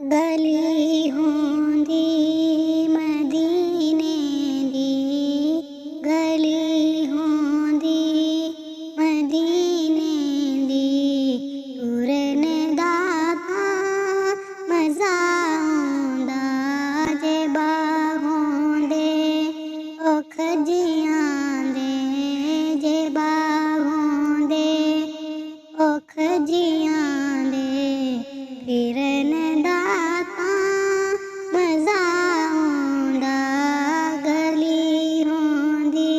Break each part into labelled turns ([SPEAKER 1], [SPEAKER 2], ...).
[SPEAKER 1] गली होंदी मदीने दी, गली होंदी मदीने दी, टुरन दा तां मज़ा आउंदा जे बाहों दे ओ खजियां दे, जे बाहों दे ओ खजियां दे, फिरन दा तां मज़ा आउंदा गली होंदी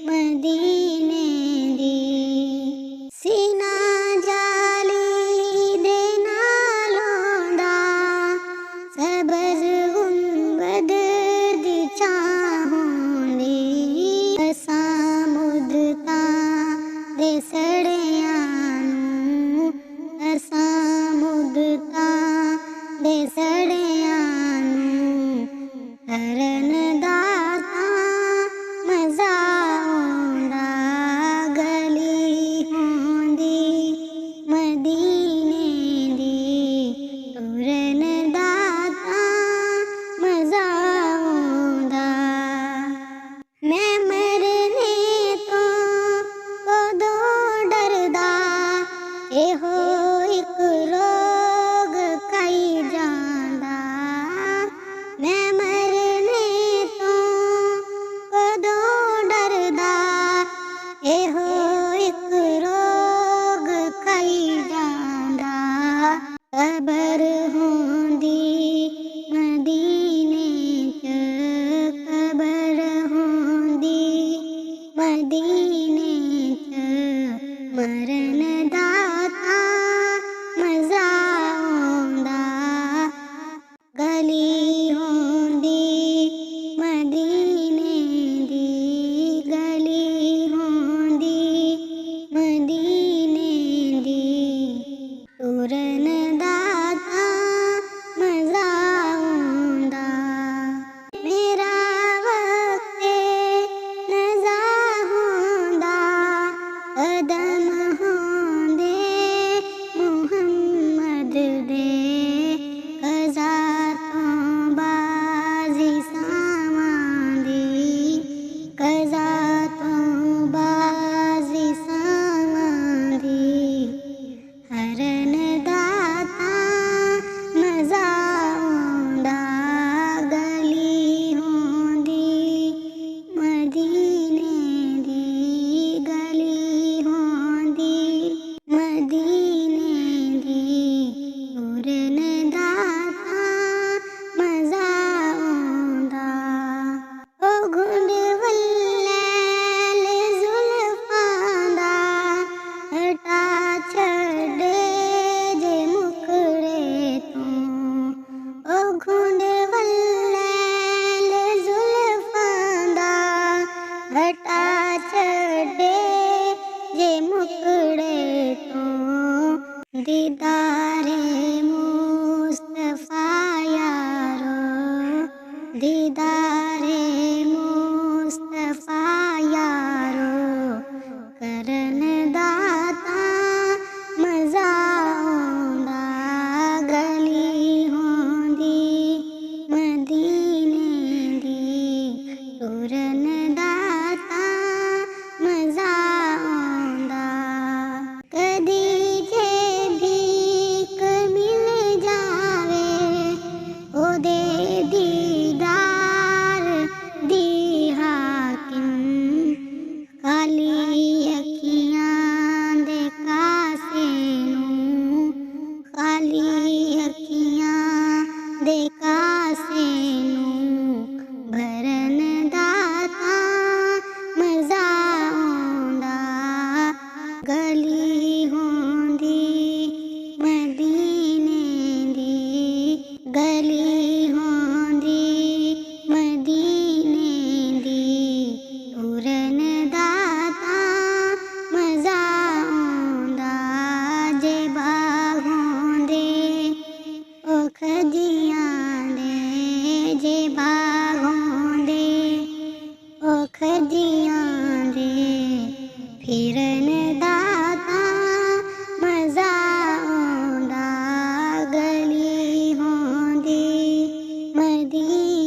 [SPEAKER 1] मदीने दी। सीना जाली दे नालों दा, सबज़ गुंबद दी छां होंदी, असां मुद्दतां दे सड़ियां नूं, असां मुद्दतां दे सड़ियां नूं, करन दा तां मज़ा आउंदा गली होंदी मदीने दी, टुरन दा तां मज़ा आउंदा। मैं मरने तो कदों डरदा, एहो इक रोग खाई जांदा, मैं मरने तो कदों डरदा, एहो इक रोग खाई जांदा, कबर होंदी मदीने च, कबर होंदी मदीने च, मरन दा तां मज़ा आउंदा गली होंदी मदीने दी, गली होंदी मदीने दी, टुरन दा तां मज़ा आउंदा। मेरा वक्ते नज़ा होंदा, कदम होंदे मुहम्मद दे, कज़ा तों बाज़ी सावां दी, कज़ा तों बाज़ी सावां दी, हरन दा तां मज़ा आउंदा गली होंदी मदीने दी, गली होंदी मदीने दी, टुरन दा तां मज़ा आउंदा। ओ घुंड वल्लैल जुल्फां दा, हटा छड्डे जे मुखड़े तों, ओ घुंड वल्लैल जुल्फां दा, हटा छड्डे जे मुखड़े तों, दीदारे मुस्तफा यारो, दीदारे मुस्तफा यारो, करन दा तां मज़ा आउंदा गली होंदी मदीने दी, टुरन दा तां मज़ा आउंदा। कदी जे भीख मिल जावे, ओदे दीदार दी हाकिम, खाली अखियां दे कासे नूं, खाली अखियां दे कासे नूं, भरन दा तां 大。ਖਾਲੀ